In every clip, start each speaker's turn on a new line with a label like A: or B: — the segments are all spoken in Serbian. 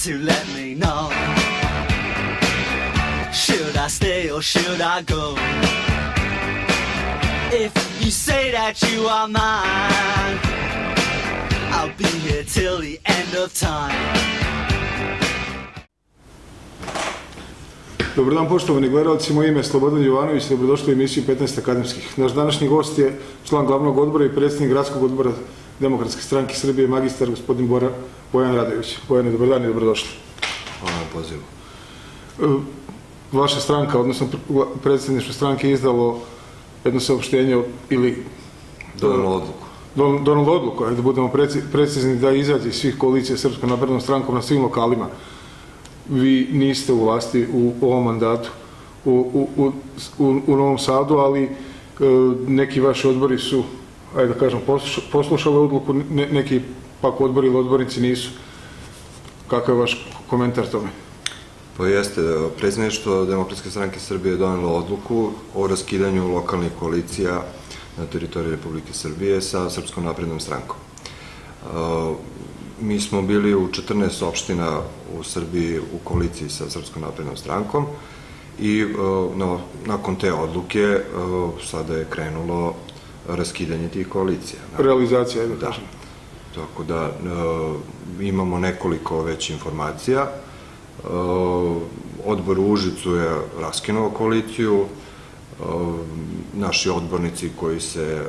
A: to let me know. Should I stay or should I go? If you say that you are mine, I'll be here till the end of time.
B: Dobar dan, poštovani gledalci, moje ime je Slobodan Jovanović, dobrodošli u emisiju 15 akademskih. Naš današnji gost je član glavnog odbora i predsjednik Gradskog odbora Demokratske stranke Srbije, magistar gospodin Bojan Radojević. Bojane, dobar dan i dobrodošli.
C: Hvala na pozivu.
B: Vaša stranka, odnosno predsjedništvo stranke je izdalo jedno saopštenje ili...
C: Donalo odluku.
B: Donalo odluku, da budemo precizni, da izađe iz svih koalicija Srpskom naprednom strankom na svim lokalima. Vi niste u vlasti u ovom mandatu u Novom Sadu, ali neki vaši odbori su, ajde da kažem, poslušali odluku, neki pak odbori ili odbornici nisu. Kakav je vaš komentar tome?
C: Pa jeste, predsjedništvo Demokratske stranke Srbije je donelo odluku o raskidanju lokalnih koalicija na teritoriji Republike Srbije sa Srpskom naprednom strankom. Mi smo bili u 14 opština u Srbiji u koaliciji sa Srpskom naprednom strankom i nakon te odluke sada je krenulo raskidanje tih koalicija.
B: Realizacija, da kažem.
C: Tako da imamo nekoliko već informacija. Odbor u Užicu je raskinuo koaliciju. Naši odbornici koji se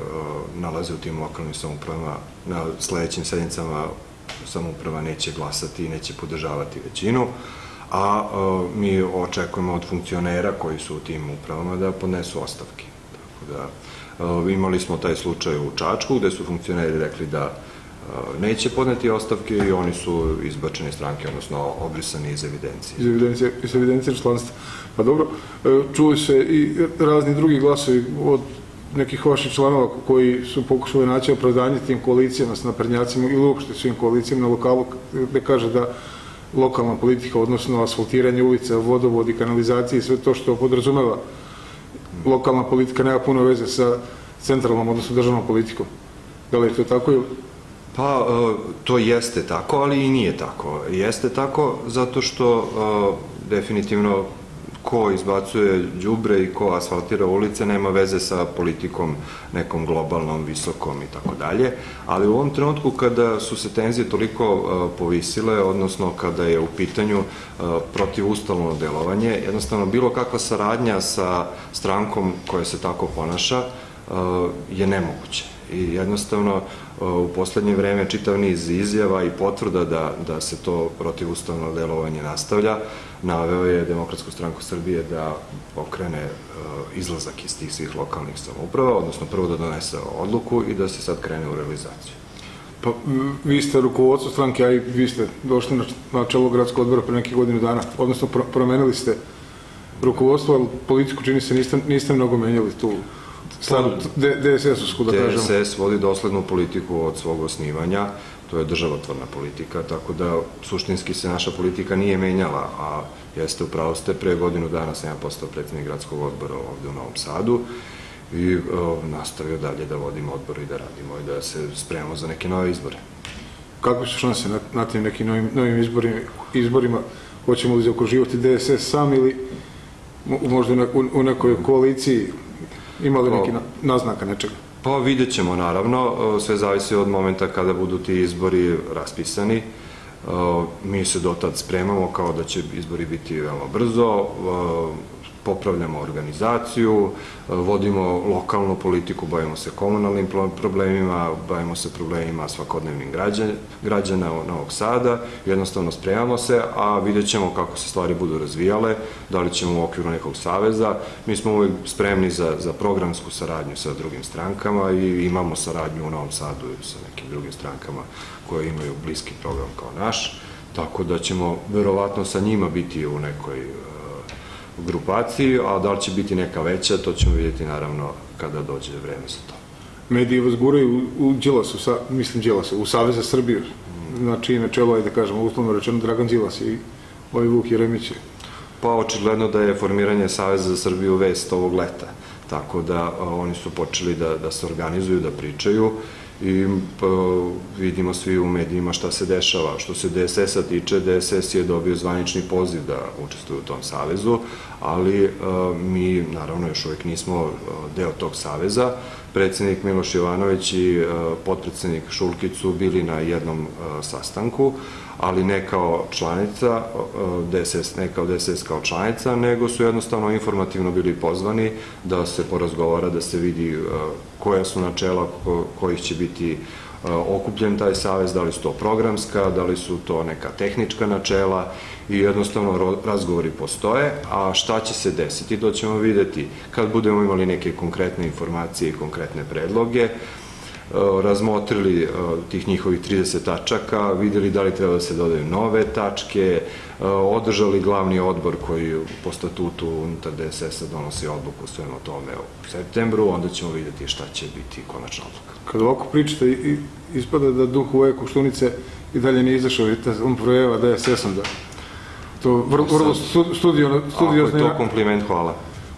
C: nalaze u tim lokalnim samoupravama na sledećim sednicama samouprava neće glasati i neće podržavati većinu, a mi očekujemo od funkcionera koji su u tim upravama da podnesu ostavke. Tako da imali smo taj slučaj u Čačku gde su funkcioneri rekli da neće podneti ostavke i oni su izbačeni iz stranke, odnosno obrisani iz evidencije.
B: Iz evidencije članstva. Pa dobro, čuju se i razni drugi glasovi od nekih vaših članova koji su pokušali naći opravdanje tim koalicijama s naprednjacima ili uopšte svim koalicijama na lokalu, gde kaže da lokalna politika, odnosno asfaltiranje ulica, vodovod i kanalizacije i sve to što podrazumeva lokalna politika nema puno veze sa centralnom, odnosno državnom politikom. Da li je to tako ili?
C: Pa, to jeste tako, ali i nije tako. Jeste tako zato što definitivno ko izbacuje đubre i ko asfaltira ulice nema veze sa politikom nekom globalnom, visokom i tako dalje, ali u ovom trenutku kada su se tenzije toliko povisile, odnosno kada je u pitanju protivustavno delovanje, jednostavno bilo kakva saradnja sa strankom koja se tako ponaša je nemoguće. I jednostavno u poslednje vreme čitav niz izjava i potvrda da se to protivustavno delovanje nastavlja, naveo je Demokratsku stranku Srbije da pokrene izlazak iz tih svih lokalnih samouprava, odnosno prvo da donese odluku i da se sad krene u realizaciju.
B: Pa vi ste rukovodstvo stranke, a i vi ste došli na čelo Gradskog odbora pre nekih godinu dana, odnosno promenili ste rukovodstvo, ali politiku čini se niste mnogo menjali tu. DSS-ovsku, da kažem.
C: DSS vodi doslednu politiku od svog osnivanja, to je državotvorna politika, tako da suštinski se naša politika nije menjala, a jeste upravo ste pre godinu dana sam ja postao predsjednik Gradskog odbora ovde u Novom Sadu i nastavio dalje da vodimo odbor i da radimo i da se spremamo za neke nove izbore.
B: Kakve su šanse na tim nekim novim izborima? Hoćemo li zaokruživati DSS sam ili možda u nekoj koaliciji? Ima li neki naznaka nečega?
C: Pa vidjet ćemo, naravno. Sve zavisi od momenta kada budu ti izbori raspisani. Mi se dotad spremamo kao da će izbori biti veoma brzo. Popravljamo organizaciju, vodimo lokalnu politiku, bavimo se komunalnim problemima, bavimo se problemima svakodnevnim građana Novog Sada, jednostavno spremamo se, a vidjet ćemo kako se stvari budu razvijale, da li ćemo u okviru nekog saveza. Mi smo uvijek spremni za programsku saradnju sa drugim strankama i imamo saradnju u Novom Sadu i sa nekim drugim strankama koje imaju bliski program kao naš, tako da ćemo verovatno sa njima biti u nekoj grupaciji, a da li će biti neka veća, to ćemo vidjeti naravno kada dođe vreme za to.
B: Mediji vas guraju u Đilasu, u Savez za Srbiju, na čije načelo je, da kažemo, uslovno rečeno Dragan Đilas i Vuk Jeremić.
C: Pa očigledno da je formiranje Saveza za Srbiju vest ovog leta, tako da oni su počeli da se organizuju, da pričaju i vidimo svi u medijima šta se dešava. Što se DSS-a tiče, DSS je dobio zvanični poziv da učestvuje u tom savezu, ali mi naravno još uvijek nismo deo tog saveza. Predsednik Miloš Jovanović i potpredsednik Šulkić su bili na jednom sastanku, ali ne kao članica, ne kao DSS kao članica, nego su jednostavno informativno bili pozvani da se porazgovara, da se vidi koja su načela kojih će biti okupljen taj savez, da li su to programska, da li su to neka tehnička načela i jednostavno razgovori postoje, a šta će se desiti, to ćemo videti kad budemo imali neke konkretne informacije i konkretne predloge, razmotrili tih njihovih 30 tačaka, videli da li treba da se dodaju nove tačke, održali glavni odbor koji po statutu unutar DSS-a donosi odluku o svemu tome u septembru, onda ćemo videti šta će biti konačna odluka.
B: Kad ovako pričate, ispada da duh ove Koštunice i dalje nije izašao i da on projeva DSS-om, da to vrlo studiozno...
C: Ako je to kompliment, hvala.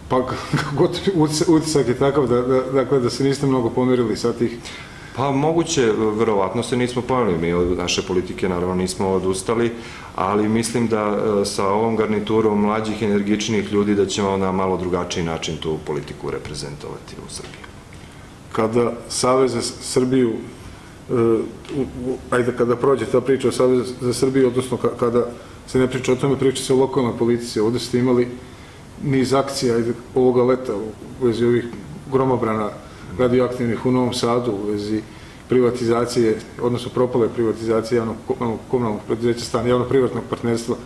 B: Pa utisak je takav da se niste mnogo pomerili sa tih...
C: Pa moguće, verovatno se nismo pomerili, mi od naše politike naravno nismo odustali, ali mislim da sa ovom garniturom mlađih, energičnih ljudi da ćemo na malo drugačiji način tu politiku reprezentovati u Srbiji.
B: Kada Savez za Srbiju, ajde kada prođe ta priča o Savezu za Srbiju, odnosno kada se ne priča o tome, priča se o lokalnoj politici, ovde ste imali niz akcija ovoga leta u vezi ovih gromobrana radioaktivnih u Novom Sadu, u vezi privatizacije, odnosno propale privatizacije javno-komunalnog preduzeća Stan, javno-privatnog partnerstva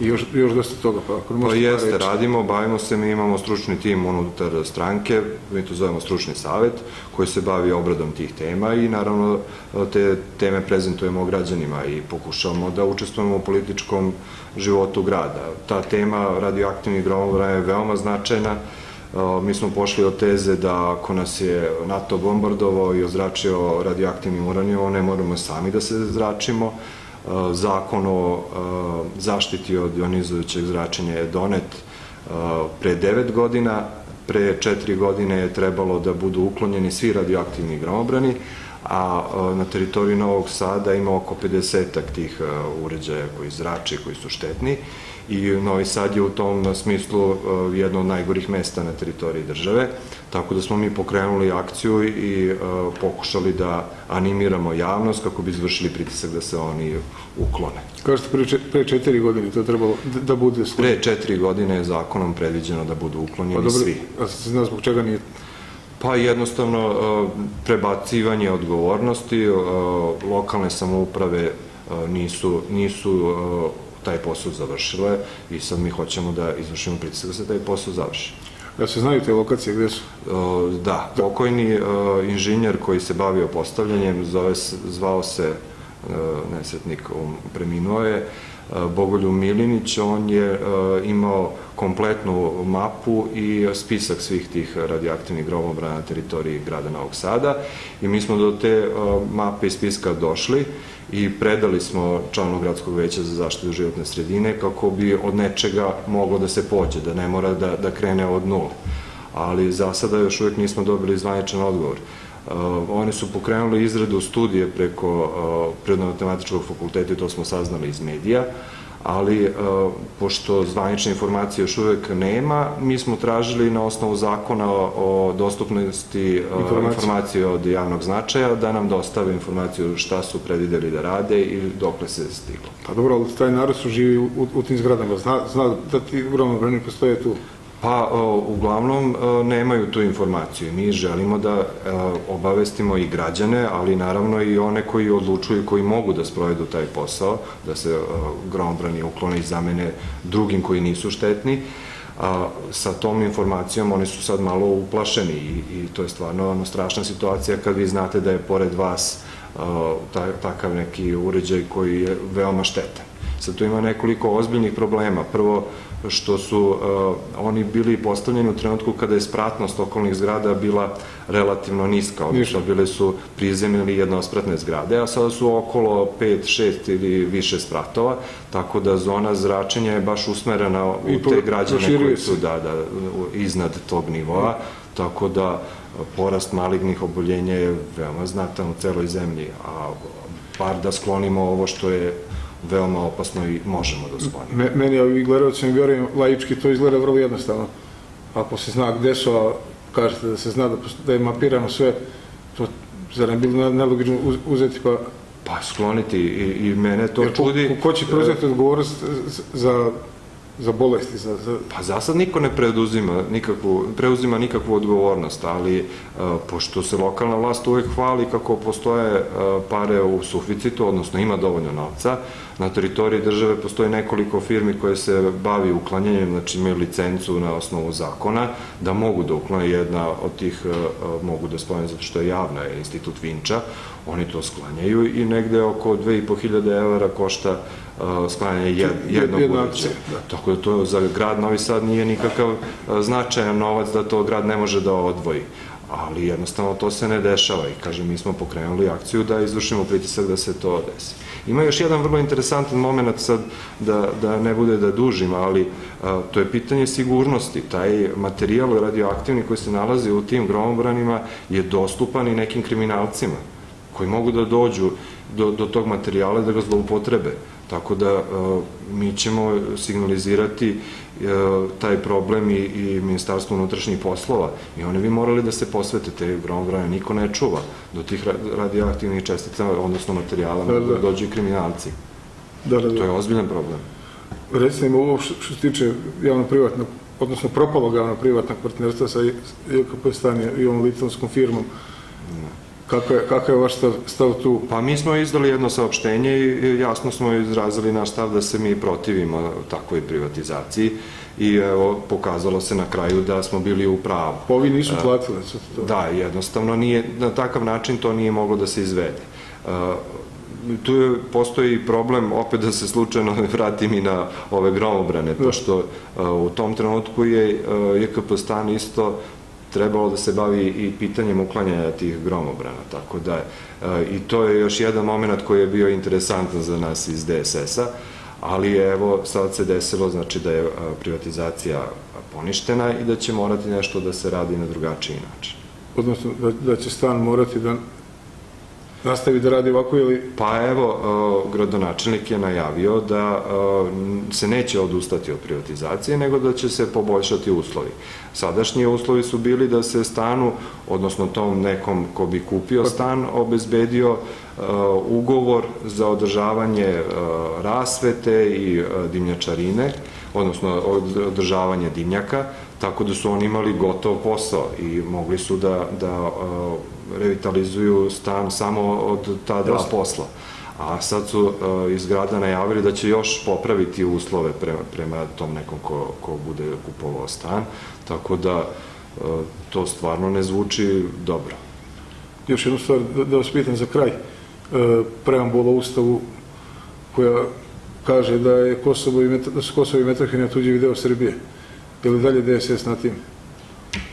B: i još dosta toga.
C: Pa jeste, radimo, bavimo se, mi imamo stručni tim unutar stranke, mi to zovemo stručni savet, koji se bavi obradom tih tema i naravno te teme prezentujemo građanima i pokušavamo da učestvujemo u političkom životu grada. Ta tema radioaktivnih gromobrana je veoma značajna. Mi smo pošli od teze da ako nas je NATO bombardovao i ozračio radioaktivnim uranijumom, ne moramo sami da se zračimo. Zakon o zaštiti od ionizujućeg zračenja je donet pre 9 godina, pre 4 godine je trebalo da budu uklonjeni svi radioaktivni gromobrani, a na teritoriji Novog Sada ima oko 50-ak tih uređaja koji zrače, koji su štetni i Novi Sad je u tom smislu jedno od najgorih mesta na teritoriji države, tako da smo mi pokrenuli akciju i pokušali da animiramo javnost kako bi izvršili pritisak da se oni uklone.
B: Kažete, pre 4 godine to je trebalo da bude...
C: Pre 4 godine je zakonom predviđeno da budu uklonjeni svi.
B: A se zna zbog čega nije?
C: Pa jednostavno prebacivanje odgovornosti, lokalne samouprave nisu taj posao završile i sad mi hoćemo da izvršimo pritisak da se taj posao završi.
B: Da se znaju te lokacije gde su?
C: Da, pokojni inženjer koji se bavio postavljanjem, zvao se nesretnik, preminuo je, Bogoljub Milinić, on je imao kompletnu mapu i spisak svih tih radioaktivnih gromobrana na teritoriji grada Novog Sada i mi smo do te mape i spiska došli i predali smo članu Gradskog veća za zaštitu životne sredine kako bi od nečega moglo da se pođe, da ne mora da krene od nule. Ali za sada još uvijek nismo dobili zvaničan odgovor. Oni su pokrenuli izradu studije preko Prirodno-matematičkog fakulteta i to smo saznali iz medija, ali pošto zvanične informacije još uvijek nema, mi smo tražili na osnovu zakona o dostupnosti informacije od javnog značaja da nam dostave informaciju šta su predvideli da rade i dokle se stiglo.
B: Pa dobro, ali taj narod su živi u tim zgradama, zna da ti gromobrani postoje tu?
C: Pa, uglavnom, nemaju tu informaciju. Mi želimo da obavestimo i građane, ali naravno i one koji odlučuju i koji mogu da sprovedu taj posao, da se gromobrani uklone i zamene drugim koji nisu štetni. Sa tom informacijom oni su sad malo uplašeni i to je stvarno strašna situacija kad vi znate da je pored vas takav neki uređaj koji je veoma štetan. Sad tu ima nekoliko ozbiljnih problema. Prvo, što su oni bili postavljeni u trenutku kada je spratnost okolnih zgrada bila relativno niska, odnosno bile su prizemne ili jednospratne zgrade, a sada su okolo 5, 6 ili više spratova, tako da zona zračenja je baš usmerena u te građane koji su iznad tog nivoa, tako da porast malignih oboljenja je veoma znatan u celoj zemlji, a bar da sklonimo ovo što je veoma opasno i možemo da sklonimo.
B: Meni, ovi gledalci, vjerujem, laički to izgleda vrlo jednostavno. Ako se zna gde su, a kažete da se zna da je mapirano sve, to zar ne bilo nelogično uzeti
C: Pa skloniti i mene to čudi.
B: Ko će preuzeti odgovornost za bolesti?
C: Pa za sad niko ne preuzima nikakvu odgovornost, ali pošto se lokalna vlast uvek hvali kako postoje pare u suficitu, odnosno ima dovoljno novca, na teritoriji države postoje nekoliko firmi koje se bavi uklanjanjem, znači imaju licencu na osnovu zakona, da mogu da uklone. Jedna od tih mogu da spomenu zato što je javna, je Institut Vinča, oni to sklanjaju i negde oko 2.500 € košta sklanjanje jednog uređaja. Tako da to za grad Novi Sad nije nikakav značajan novac da to grad ne može da odvoji. Ali jednostavno to se ne dešava i kažem, mi smo pokrenuli akciju da izvršimo pritisak da se to desi. Ima još jedan vrlo interesantan moment sad, da ne bude da dužim, ali to je pitanje sigurnosti. Taj materijal radioaktivni koji se nalazi u tim gromobranima je dostupan i nekim kriminalcima koji mogu da dođu do tog materijala i da ga zloupotrebe. Tako da mi ćemo signalizirati taj problem i Ministarstvo unutrašnjih poslova i oni bi morali da se posvete te gromobrane, niko ne čuva do tih radioaktivnih čestica, odnosno materijala, da dođu i kriminalci. To je ozbiljan problem.
B: Recite mi ovo što se tiče javno-privatnog, odnosno propalog javno-privatnog partnerstva sa JKP Stan i ovom litvanskom firmom. Kakav je vaš stav tu?
C: Pa mi smo izdali jedno saopštenje i jasno smo izrazili naš stav da se mi protivimo takvoj privatizaciji i evo, pokazalo se na kraju da smo bili u pravu.
B: Ovi nisu platili?
C: Da, jednostavno na takav način to nije moglo da se izvede. Tu postoji problem, opet da se slučajno vratim i na ove gromobrane, pošto u tom trenutku je JKP Stan isto trebalo da se bavi i pitanjem uklanjanja tih gromobrana, tako da i to je još jedan moment koji je bio interesantan za nas iz DSS-a, ali evo sad se desilo, znači da je privatizacija poništena i da će morati nešto da se radi na drugačiji način.
B: Odnosno da će Stan morati da nastavi da radi ovako ili...
C: Pa evo, gradonačelnik je najavio da se neće odustati od privatizacije, nego da će se poboljšati uslovi. Sadašnji uslovi su bili da se Stanu, odnosno tom nekom ko bi kupio stan, obezbedio ugovor za održavanje rasvete i dimnjačarine, odnosno održavanje dimnjaka, tako da su oni imali gotov posao i mogli su da revitalizuju stan samo od ta dva posla. A sad su iz grada najavili da će još popraviti uslove prema tom nekom ko bude kupovao stan, tako da to stvarno ne zvuči dobro.
B: Još jednu stvar da vas pitam za kraj. Preambula u Ustavu koja kaže da su Kosovo i Metohija tuđi deo Srbije. Je li dalje DSS na tim?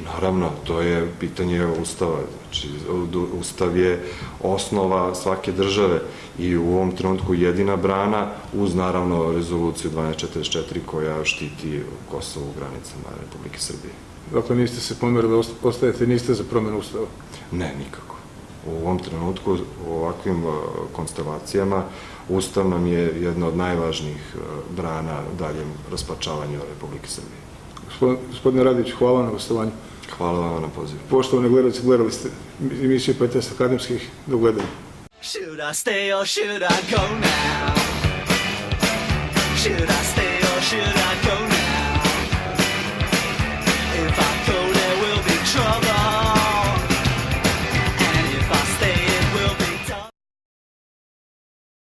C: Naravno, to je pitanje Ustava. Znači, Ustav je osnova svake države i u ovom trenutku jedina brana uz, naravno, rezoluciju 1244 koja štiti Kosovo u granicama Republike Srbije.
B: Dakle, niste se pomerili da ostajete, niste za promjenu Ustava?
C: Ne, nikako. U ovom trenutku, u ovakvim konstelacijama, Ustav nam je jedna od najvažnijih brana daljem raspačavanju Republike Srbije.
B: Gospodine Radić, hvala na gostovanju.
C: Hvala vam na pozivu.
B: Poštovani gledalci, gledali ste emisiju PTS Akademskih. Do gledanja.
A: Should I stay or should I go now? Should I stay or should I